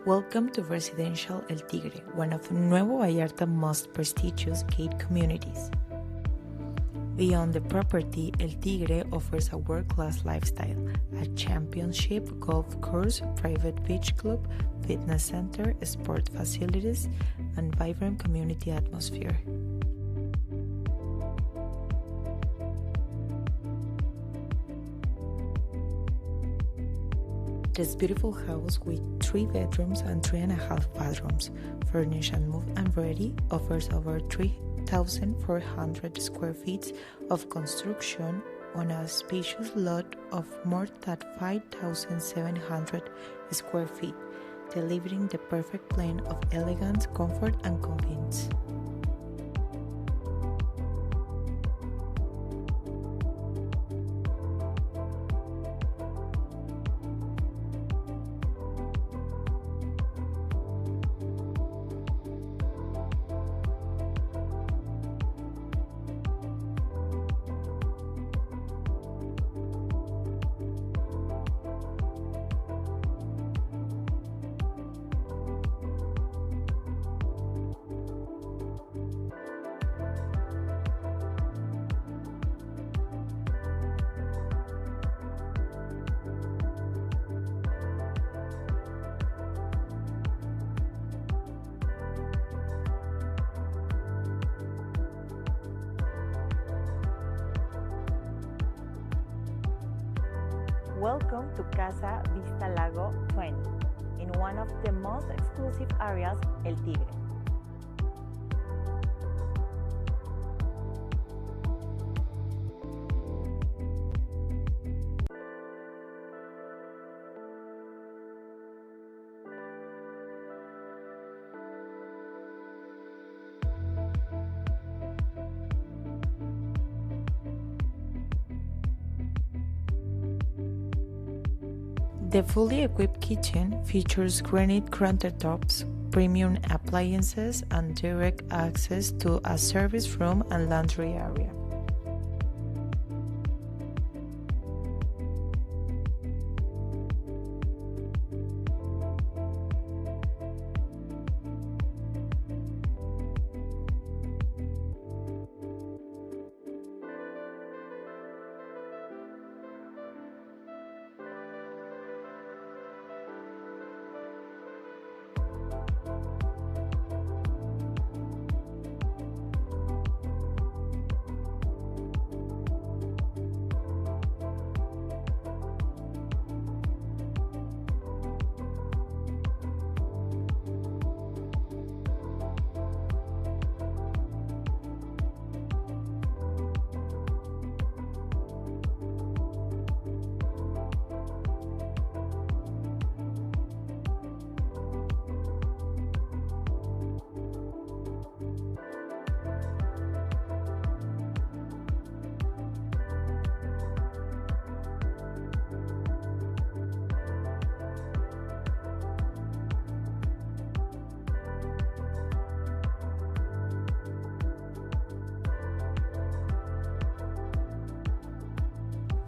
Welcome to Residential El Tigre, one of Nuevo Vallarta's most prestigious gated communities. Beyond the property, El Tigre offers a world-class lifestyle, a championship golf course, private beach club, fitness center, sport facilities, and vibrant community atmosphere. This beautiful house with 3 bedrooms and 3.5 bathrooms, furnished and moved and ready, offers over 3,400 square feet of construction on a spacious lot of more than 5,700 square feet, delivering the perfect blend of elegance, comfort, and convenience. Welcome to Casa Vista Lago 20, in one of the most exclusive areas, El Tigre. The fully equipped kitchen features granite countertops, premium appliances, and direct access to a service room and laundry area.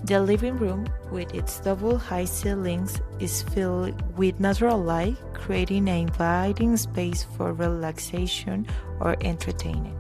The living room, with its double high ceilings, is filled with natural light, creating an inviting space for relaxation or entertainment.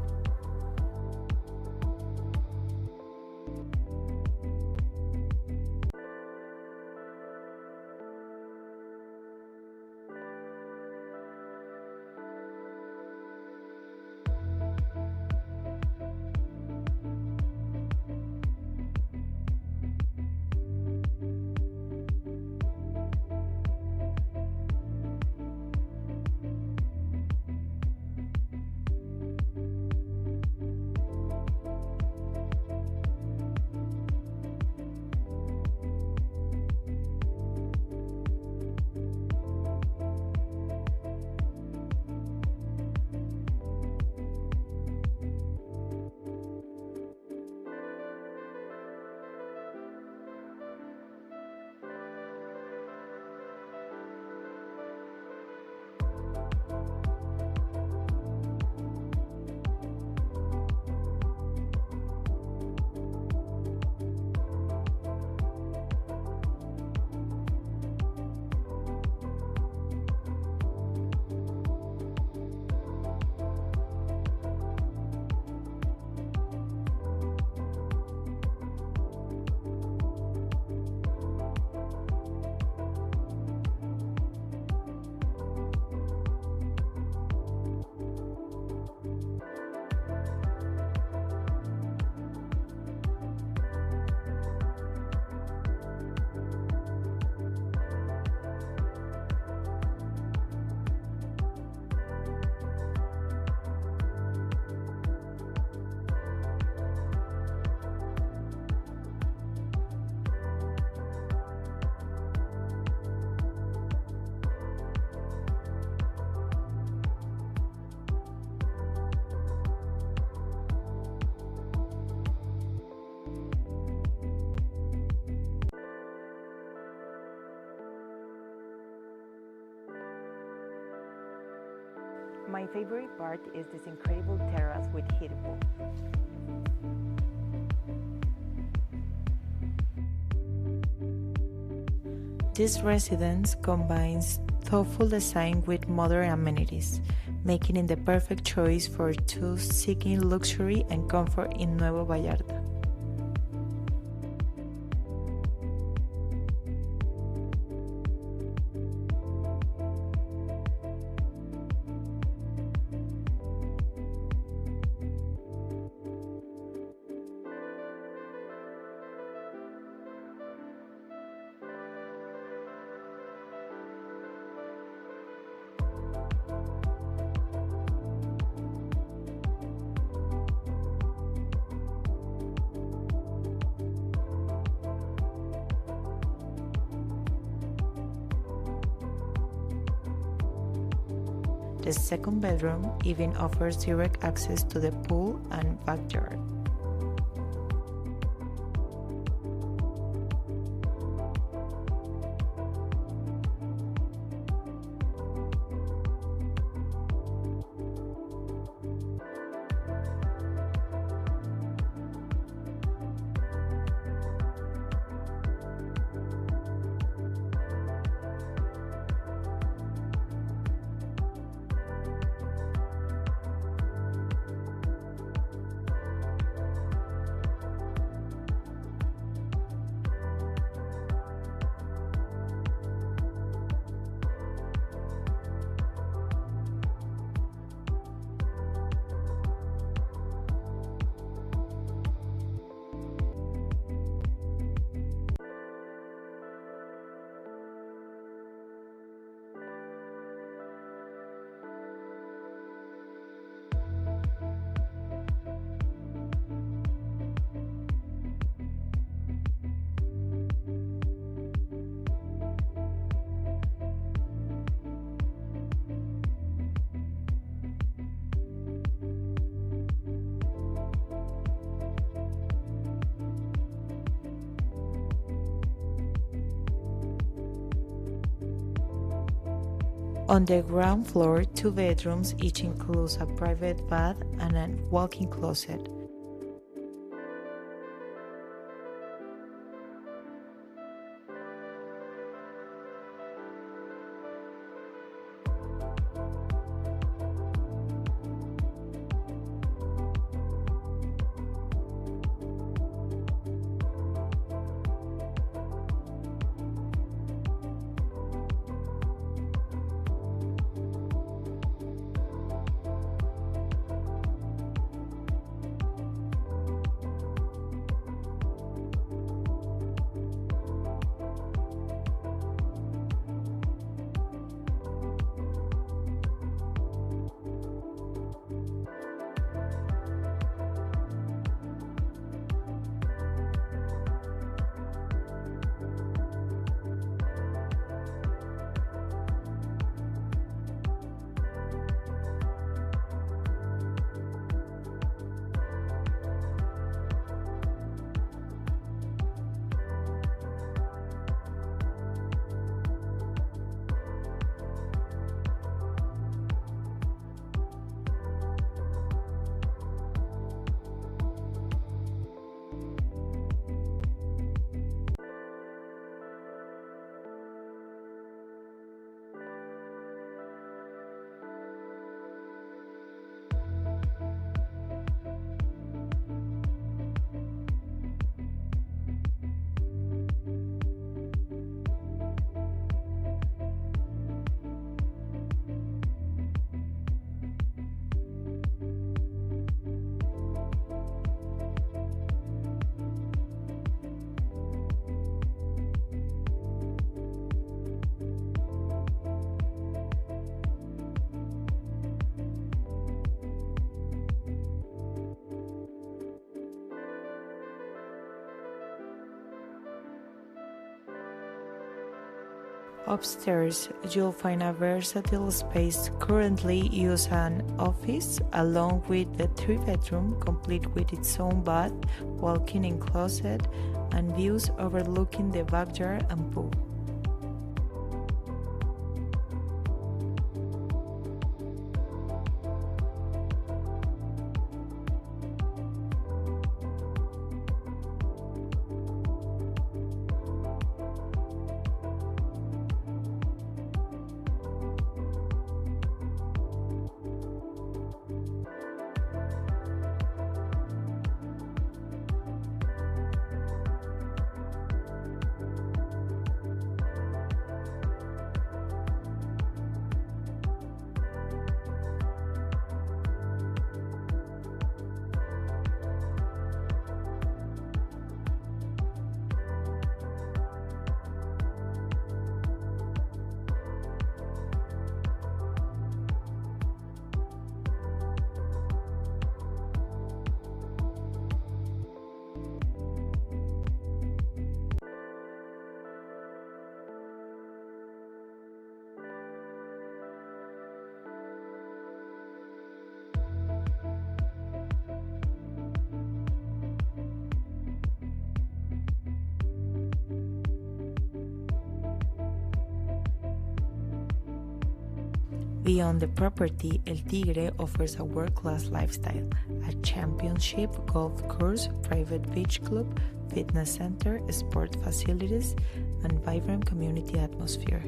My favorite part is this incredible terrace with heated pool. This residence combines thoughtful design with modern amenities, making it the perfect choice for those seeking luxury and comfort in Nuevo Vallarta. The second bedroom even offers direct access to the pool and backyard. On the ground floor, 2 bedrooms each includes a private bath and a walk-in closet. Upstairs, you'll find a versatile space currently used as an office, along with the 3-bedroom, complete with its own bath, walk-in closet, and views overlooking the backyard and pool. Beyond the property, El Tigre offers a world-class lifestyle, a championship golf course, private beach club, fitness center, sport facilities, and vibrant community atmosphere.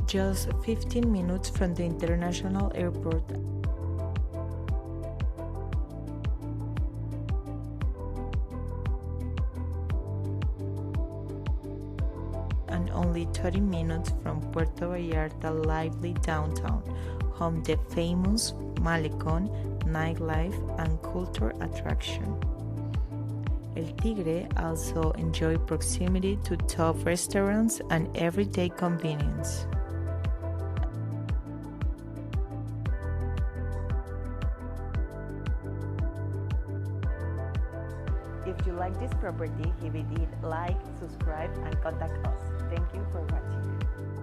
Just 15 minutes from the international airport and only 30 minutes from Puerto Vallarta lively downtown, home the famous Malecón, nightlife and culture attraction. El Tigre also enjoys proximity to top restaurants and everyday convenience. If you like this property, give it like, subscribe, and contact us. Thank you for watching.